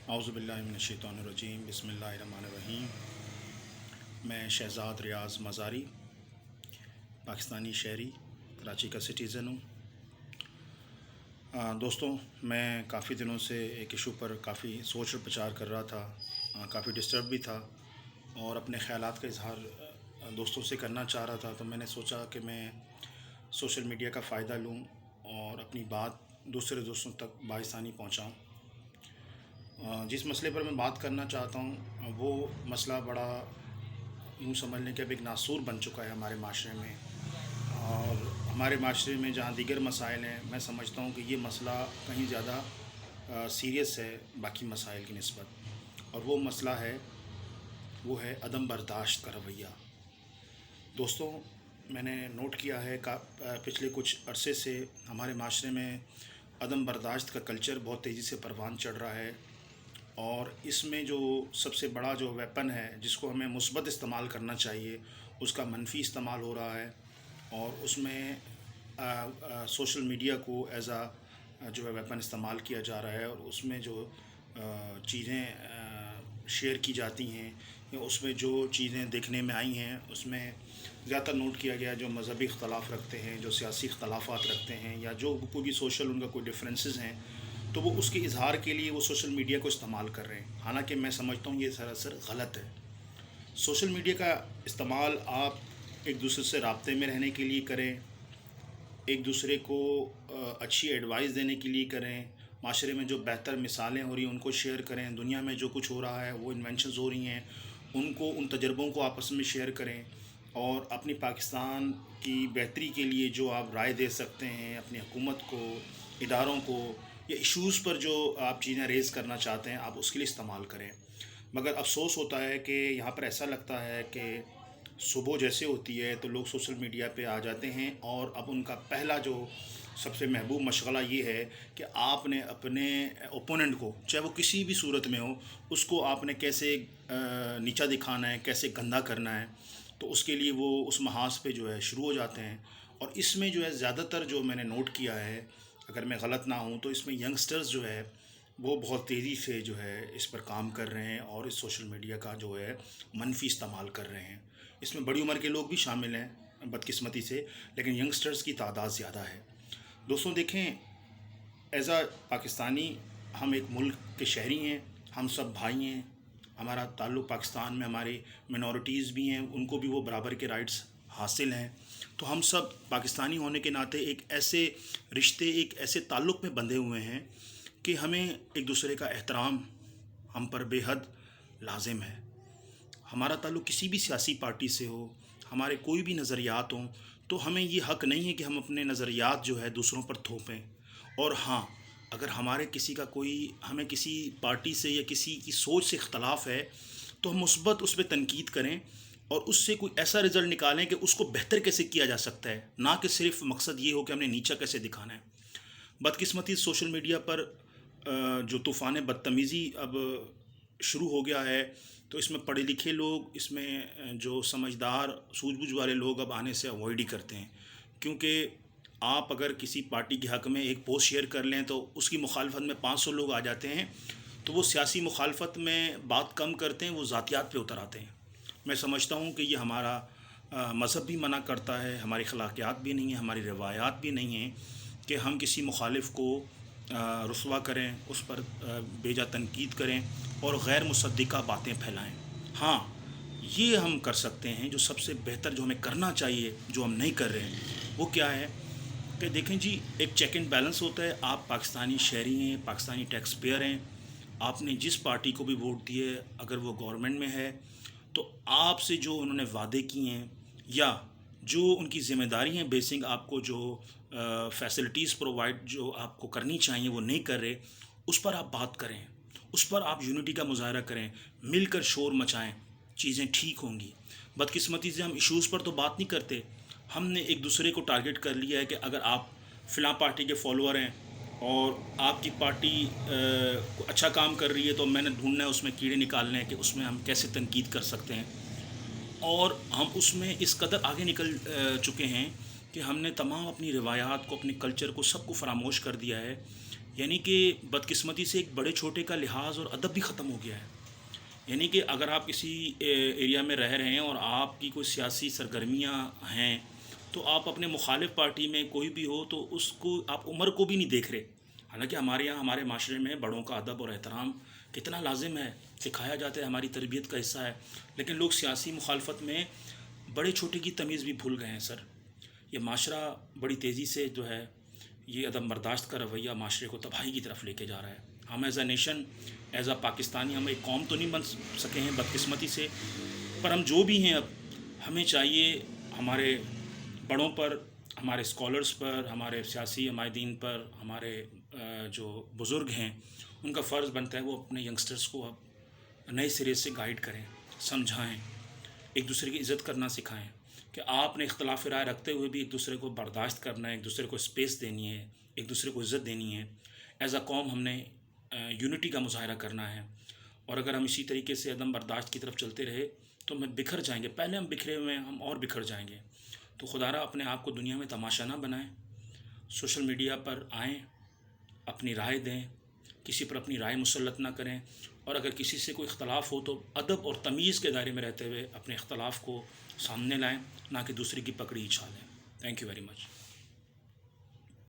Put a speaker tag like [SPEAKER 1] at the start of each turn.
[SPEAKER 1] اعوذ باللہ من الشیطان الرجیم، بسم اللہ الرحمن الرحیم۔ میں شہزاد ریاض مزاری، پاکستانی شہری، کراچی کا سٹیزن ہوں۔ دوستوں، میں کافی دنوں سے ایک ایشو پر کافی سوچ اور پچار کر رہا تھا، کافی ڈسٹرب بھی تھا اور اپنے خیالات کا اظہار دوستوں سے کرنا چاہ رہا تھا۔ تو میں نے سوچا کہ میں سوشل میڈیا کا فائدہ لوں اور اپنی بات دوسرے دوستوں تک بآسانی پہنچاؤں۔ جس مسئلے پر میں بات کرنا چاہتا ہوں وہ مسئلہ بڑا یوں سمجھ لیں کہ اب ایک ناسور بن چکا ہے ہمارے معاشرے میں، اور ہمارے معاشرے میں جہاں دیگر مسائل ہیں، میں سمجھتا ہوں کہ یہ مسئلہ کہیں زیادہ سیریس ہے باقی مسائل کی نسبت، اور وہ مسئلہ وہ ہے عدم برداشت کا رویہ۔ دوستوں، میں نے نوٹ کیا ہے کہ پچھلے کچھ عرصے سے ہمارے معاشرے میں عدم برداشت کا کلچر بہت تیزی سے پروان چڑھ رہا ہے، اور اس میں جو سب سے بڑا جو ویپن ہے جس کو ہمیں مثبت استعمال کرنا چاہیے، اس کا منفی استعمال ہو رہا ہے، اور اس میں سوشل میڈیا کو ایز جو ہے ویپن استعمال کیا جا رہا ہے، اور اس میں جو چیزیں شیئر کی جاتی ہیں یا اس میں جو چیزیں دیکھنے میں آئی ہیں، اس میں زیادہ تر نوٹ کیا گیا جو مذہبی اختلاف رکھتے ہیں، جو سیاسی اختلافات رکھتے ہیں، یا جو کوئی بھی سوشل ان کا کوئی ڈفرینسز ہیں، تو وہ اس کے اظہار کے لیے وہ سوشل میڈیا کو استعمال کر رہے ہیں۔ حالانکہ میں سمجھتا ہوں یہ سراسر غلط ہے۔ سوشل میڈیا کا استعمال آپ ایک دوسرے سے رابطے میں رہنے کے لیے کریں، ایک دوسرے کو اچھی ایڈوائس دینے کے لیے کریں، معاشرے میں جو بہتر مثالیں ہو رہی ہیں ان کو شیئر کریں، دنیا میں جو کچھ ہو رہا ہے وہ انوینشنز ہو رہی ہیں ان تجربوں کو آپس میں شیئر کریں، اور اپنی پاکستان کی بہتری کے لیے جو آپ رائے دے سکتے ہیں اپنی حکومت کو، اداروں کو، یا ایشوز پر جو آپ چیزیں ریز کرنا چاہتے ہیں آپ اس کے لیے استعمال کریں۔ مگر افسوس ہوتا ہے کہ یہاں پر ایسا لگتا ہے کہ صبح جیسے ہوتی ہے تو لوگ سوشل میڈیا پہ آ جاتے ہیں، اور اب ان کا پہلا جو سب سے محبوب مشغلہ یہ ہے کہ آپ نے اپنے اوپوننٹ کو، چاہے وہ کسی بھی صورت میں ہو، اس کو آپ نے کیسے نیچا دکھانا ہے، کیسے گندا کرنا ہے، تو اس کے لیے وہ اس محاذ پہ جو ہے شروع ہو جاتے ہیں۔ اور اس میں جو ہے زیادہ تر جو میں نے نوٹ کیا ہے، اگر میں غلط نہ ہوں تو اس میں ینگسٹرز جو ہے وہ بہت تیزی سے جو ہے اس پر کام کر رہے ہیں، اور اس سوشل میڈیا کا جو ہے منفی استعمال کر رہے ہیں۔ اس میں بڑی عمر کے لوگ بھی شامل ہیں بدقسمتی سے، لیکن ینگسٹرز کی تعداد زیادہ ہے۔ دوستوں دیکھیں، ایز اے پاکستانی ہم ایک ملک کے شہری ہیں، ہم سب بھائی ہیں، ہمارا تعلق پاکستان میں ہماری منورٹیز بھی ہیں، ان کو بھی وہ برابر کے رائٹس حاصل ہیں۔ تو ہم سب پاکستانی ہونے کے ناطے ایک ایسے رشتے، ایک ایسے تعلق میں بندھے ہوئے ہیں کہ ہمیں ایک دوسرے کا احترام ہم پر بے حد لازم ہے۔ ہمارا تعلق کسی بھی سیاسی پارٹی سے ہو، ہمارے کوئی بھی نظریات ہوں، تو ہمیں یہ حق نہیں ہے کہ ہم اپنے نظریات جو ہے دوسروں پر تھوپیں۔ اور ہاں، اگر ہمیں کسی پارٹی سے یا کسی کی سوچ سے اختلاف ہے تو ہم مثبت اس پہ تنقید کریں، اور اس سے کوئی ایسا رزلٹ نکالیں کہ اس کو بہتر کیسے کیا جا سکتا ہے، نہ کہ صرف مقصد یہ ہو کہ ہم نے نیچا کیسے دکھانا ہے۔ بدقسمتی سوشل میڈیا پر جو طوفان بدتمیزی اب شروع ہو گیا ہے، تو اس میں پڑھے لکھے لوگ، اس میں جو سمجھدار سوجھ بوجھ والے لوگ اب آنے سے اوائڈ ہی کرتے ہیں، کیونکہ آپ اگر کسی پارٹی کے حق میں ایک پوسٹ شیئر کر لیں تو اس کی مخالفت میں 500 لوگ آ جاتے ہیں، تو وہ سیاسی مخالفت میں بات کم کرتے ہیں، وہ ذاتیات پہ اتر آتے ہیں۔ میں سمجھتا ہوں کہ یہ ہمارا مذہب بھی منع کرتا ہے، ہماری اخلاقیات بھی نہیں ہیں، ہماری روایات بھی نہیں ہیں کہ ہم کسی مخالف کو رسوا کریں، اس پر بیجا تنقید کریں اور غیر مصدقہ باتیں پھیلائیں۔ ہاں، یہ ہم کر سکتے ہیں، جو سب سے بہتر جو ہمیں کرنا چاہیے، جو ہم نہیں کر رہے ہیں، وہ کیا ہے کہ دیکھیں جی، ایک چیک اینڈ بیلنس ہوتا ہے۔ آپ پاکستانی شہری ہیں، پاکستانی ٹیکس پیئر ہیں، آپ نے جس پارٹی کو بھی ووٹ دیے، اگر وہ گورنمنٹ میں ہے تو آپ سے جو انہوں نے وعدے کیے ہیں یا جو ان کی ذمہ داری ہیں بیسنگ، آپ کو جو فیسلٹیز پرووائڈ جو آپ کو کرنی چاہیے وہ نہیں کر رہے، اس پر آپ بات کریں، اس پر آپ یونٹی کا مظاہرہ کریں، مل کر شور مچائیں، چیزیں ٹھیک ہوں گی۔ بدقسمتی سے ہم ایشوز پر تو بات نہیں کرتے، ہم نے ایک دوسرے کو ٹارگٹ کر لیا ہے کہ اگر آپ فلاں پارٹی کے فالوور ہیں اور آپ کی پارٹی اچھا کام کر رہی ہے تو میں نے ڈھونڈنا ہے اس میں کیڑے نکالنے ہیں کہ اس میں ہم کیسے تنقید کر سکتے ہیں۔ اور ہم اس میں اس قدر آگے نکل چکے ہیں کہ ہم نے تمام اپنی روایات کو، اپنے کلچر کو، سب کو فراموش کر دیا ہے یعنی کہ بدقسمتی سے ایک بڑے چھوٹے کا لحاظ اور ادب بھی ختم ہو گیا ہے. یعنی کہ اگر آپ کسی ایریا میں رہ رہے ہیں اور آپ کی کوئی سیاسی سرگرمیاں ہیں تو آپ اپنے مخالف پارٹی میں کوئی بھی ہو تو اس کو آپ عمر کو بھی نہیں دیکھ رہے. حالانکہ ہمارے یہاں ہمارے معاشرے میں بڑوں کا ادب اور احترام کتنا لازم ہے، سکھایا جاتا ہے، ہماری تربیت کا حصہ ہے. لیکن لوگ سیاسی مخالفت میں بڑے چھوٹے کی تمیز بھی بھول گئے ہیں سر. یہ معاشرہ بڑی تیزی سے جو ہے یہ عدم برداشت کا رویہ معاشرے کو تباہی کی طرف لے کے جا رہا ہے. ہم as a nation, as a Pakistani, ہم ایک قوم تو نہیں بن سکے ہیں بدقسمتی سے، پر ہم جو بھی ہیں اب ہمیں چاہیے ہمارے بڑوں پر، ہمارے اسکالرس پر، ہمارے سیاسی عمائدین پر، ہمارے جو بزرگ ہیں ان کا فرض بنتا ہے وہ اپنے ینگسٹرس کو اب نئے سرے سے گائیڈ کریں، سمجھائیں، ایک دوسرے کی عزت کرنا سکھائیں کہ آپ نے اختلاف رائے رکھتے ہوئے بھی ایک دوسرے کو برداشت کرنا ہے، ایک دوسرے کو اسپیس دینی ہے، ایک دوسرے کو عزت دینی ہے. ایز اے قوم ہم نے یونٹی کا مظاہرہ کرنا ہے. اور اگر ہم اسی طریقے سے عدم برداشت کی طرف چلتے رہے تو ہم بکھر جائیں گے. پہلے ہم بکھرے ہوئے ہیں، ہم اور بکھر جائیں گے. تو خدا را اپنے آپ کو دنیا میں تماشا نہ بنائیں، سوشل میڈیا پر آئیں، اپنی رائے دیں، کسی پر اپنی رائے مسلط نہ کریں. اور اگر کسی سے کوئی اختلاف ہو تو ادب اور تمیز کے دائرے میں رہتے ہوئے اپنے اختلاف کو سامنے لائیں، نہ کہ دوسرے کی پکڑی اچھالیں. Thank you very much.